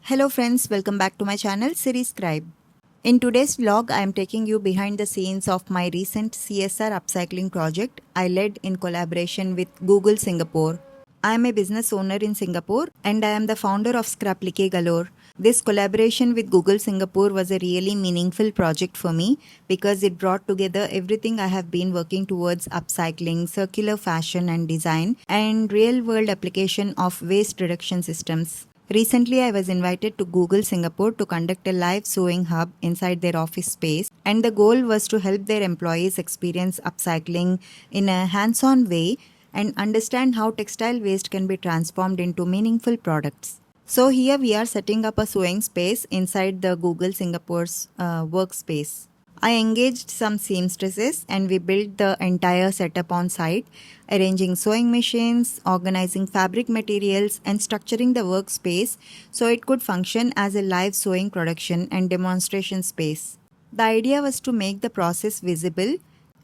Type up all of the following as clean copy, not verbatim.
Hello friends, welcome back to my channel Series Scribe. In today's vlog, I am taking you behind the scenes of my recent CSR Upcycling project I led in collaboration with Google Singapore. I am a business owner in Singapore and I am the founder of Scrapplique Galore. This collaboration with Google Singapore was a really meaningful project for me because it brought together everything I have been working towards: upcycling, circular fashion and design, and real-world application of waste reduction systems. Recently, I was invited to Google Singapore to conduct a live sewing hub inside their office space, and the goal was to help their employees experience upcycling in a hands-on way and understand how textile waste can be transformed into meaningful products. So here we are setting up a sewing space inside the Google Singapore's workspace. I engaged some seamstresses and we built the entire setup on site, arranging sewing machines, organizing fabric materials, and structuring the workspace so it could function as a live sewing production and demonstration space. The idea was to make the process visible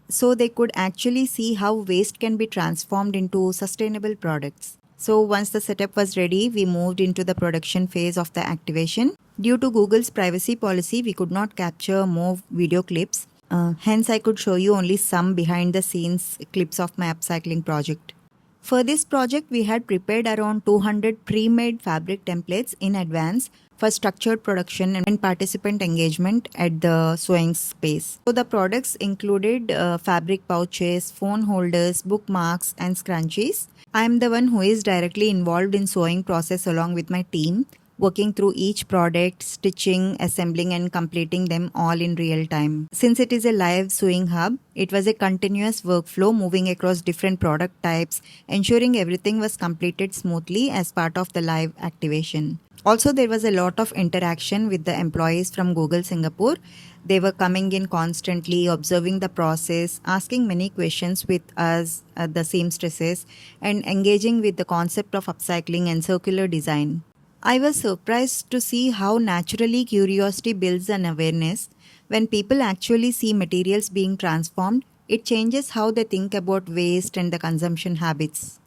so they could actually see how waste can be transformed into sustainable products. So once the setup was ready, we moved into the production phase of the activation. Due to Google's privacy policy, we could not capture more video clips. Hence, I could show you only some behind the scenes clips of my upcycling project. For this project, we had prepared around 200 pre-made fabric templates in advance for structured production and participant engagement at the sewing space. So the products included fabric pouches, phone holders, bookmarks and scrunchies. I am the one who is directly involved in sewing process along with my team, working through each product, stitching, assembling and completing them all in real time. Since it is a live sewing hub, it was a continuous workflow moving across different product types, ensuring everything was completed smoothly as part of the live activation. Also, there was a lot of interaction with the employees from Google Singapore. They were coming in constantly, observing the process, asking many questions with us, the seamstresses, and engaging with the concept of upcycling and circular design. I was surprised to see how naturally curiosity builds an awareness. When people actually see materials being transformed, it changes how they think about waste and the consumption habits.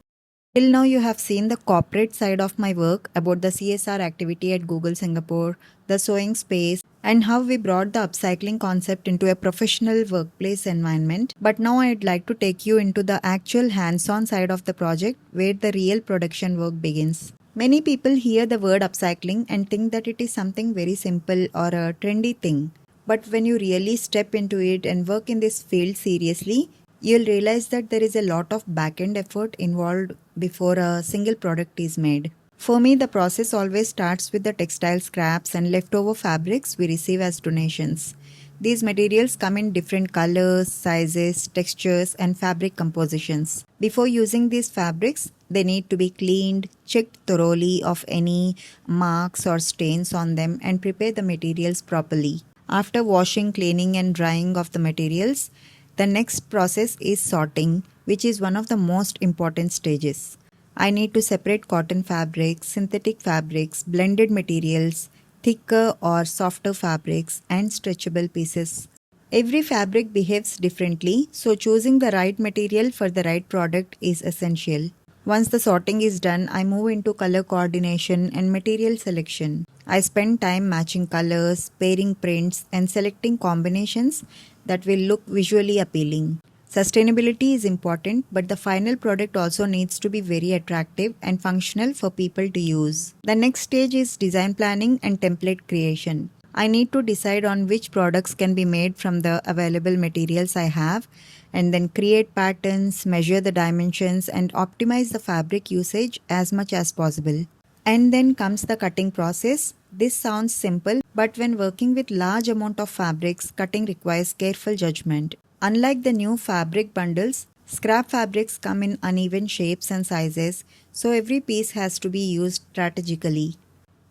Till now, you have seen the corporate side of my work about the CSR activity at Google Singapore, the sewing space, and how we brought the upcycling concept into a professional workplace environment. But now I'd like to take you into the actual hands-on side of the project where the real production work begins. Many people hear the word upcycling and think that it is something very simple or a trendy thing. But when you really step into it and work in this field seriously, you'll realize that there is a lot of back-end effort involved before a single product is made. For me, the process always starts with the textile scraps and leftover fabrics we receive as donations. These materials come in different colors, sizes, textures, and fabric compositions. Before using these fabrics, they need to be cleaned, checked thoroughly of any marks or stains on them, and prepare the materials properly. After washing, cleaning, and drying of the materials, the next process is sorting, which is one of the most important stages. I need to separate cotton fabrics, synthetic fabrics, blended materials, thicker or softer fabrics, and stretchable pieces. Every fabric behaves differently, so choosing the right material for the right product is essential. Once the sorting is done, I move into color coordination and material selection. I spend time matching colors, pairing prints, and selecting combinations that will look visually appealing. Sustainability is important, but the final product also needs to be very attractive and functional for people to use. The next stage is design planning and template creation. I need to decide on which products can be made from the available materials I have, and then create patterns, measure the dimensions, and optimize the fabric usage as much as possible. And then comes the cutting process. This sounds simple, but when working with large amount of fabrics, cutting requires careful judgment. Unlike the new fabric bundles, scrap fabrics come in uneven shapes and sizes, so every piece has to be used strategically.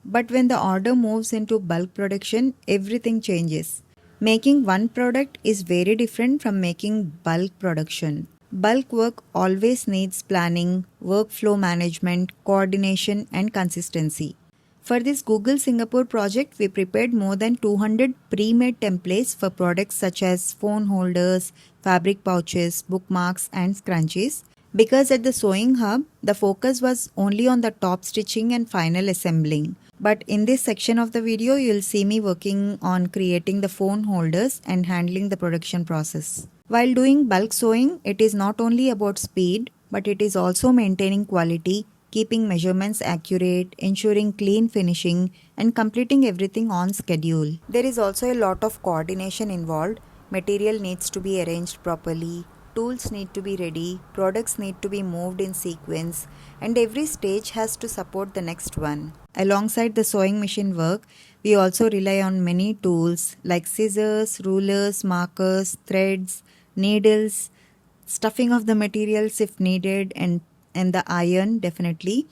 But when the order moves into bulk production, everything changes. Making one product is very different from making bulk production. Bulk work always needs planning, workflow management, coordination, and consistency. For this Google Singapore project, we prepared more than 200 pre-made templates for products such as phone holders, fabric pouches, bookmarks, and scrunchies. Because at the sewing hub, the focus was only on the top stitching and final assembling. But in this section of the video, you'll see me working on creating the phone holders and handling the production process. While doing bulk sewing, it is not only about speed, but it is also maintaining quality, keeping measurements accurate, ensuring clean finishing, and completing everything on schedule. There is also a lot of coordination involved. Material needs to be arranged properly, tools need to be ready, products need to be moved in sequence, and every stage has to support the next one. Alongside the sewing machine work, we also rely on many tools like scissors, rulers, markers, threads, needles, stuffing of the materials if needed, and the iron definitely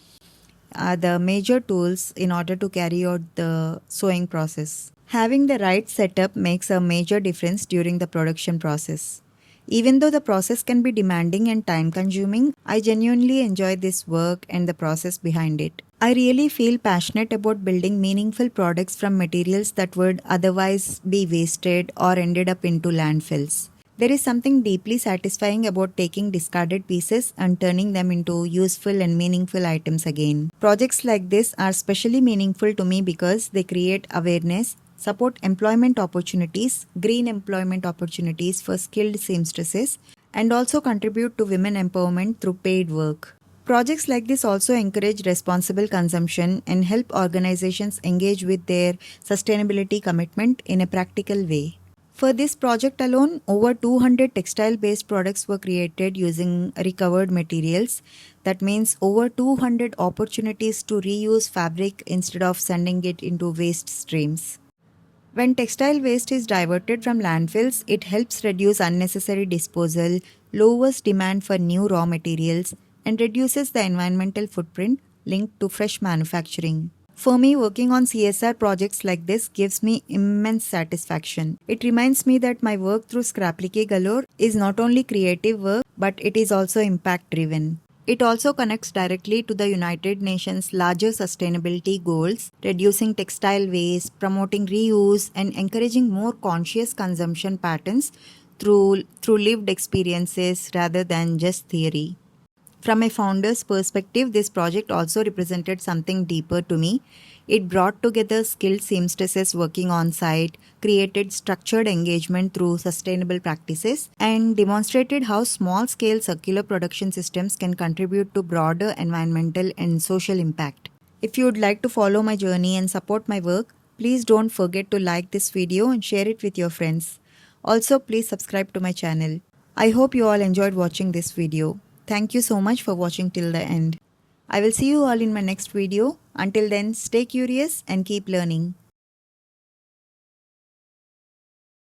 are the major tools in order to carry out the sewing process. Having the right setup makes a major difference during the production process. Even though the process can be demanding and time consuming, I genuinely enjoy this work and the process behind it. I really feel passionate about building meaningful products from materials that would otherwise be wasted or ended up into landfills. There is something deeply satisfying about taking discarded pieces and turning them into useful and meaningful items again. Projects like this are especially meaningful to me because they create awareness, support employment opportunities, green employment opportunities for skilled seamstresses, and also contribute to women empowerment through paid work. Projects like this also encourage responsible consumption and help organizations engage with their sustainability commitment in a practical way. For this project alone, over 200 textile-based products were created using recovered materials. That means over 200 opportunities to reuse fabric instead of sending it into waste streams. When textile waste is diverted from landfills, it helps reduce unnecessary disposal, lowers demand for new raw materials, and reduces the environmental footprint linked to fresh manufacturing. For me, working on CSR projects like this gives me immense satisfaction. It reminds me that my work through Scrapplique Galore is not only creative work, but it is also impact-driven. It also connects directly to the United Nations' larger sustainability goals, reducing textile waste, promoting reuse, and encouraging more conscious consumption patterns through lived experiences rather than just theory. From a founder's perspective, this project also represented something deeper to me. It brought together skilled seamstresses working on site, created structured engagement through sustainable practices, and demonstrated how small-scale circular production systems can contribute to broader environmental and social impact. If you would like to follow my journey and support my work, please don't forget to like this video and share it with your friends. Also, please subscribe to my channel. I hope you all enjoyed watching this video. Thank you so much for watching till the end. I will see you all in my next video. Until then, stay curious and keep learning.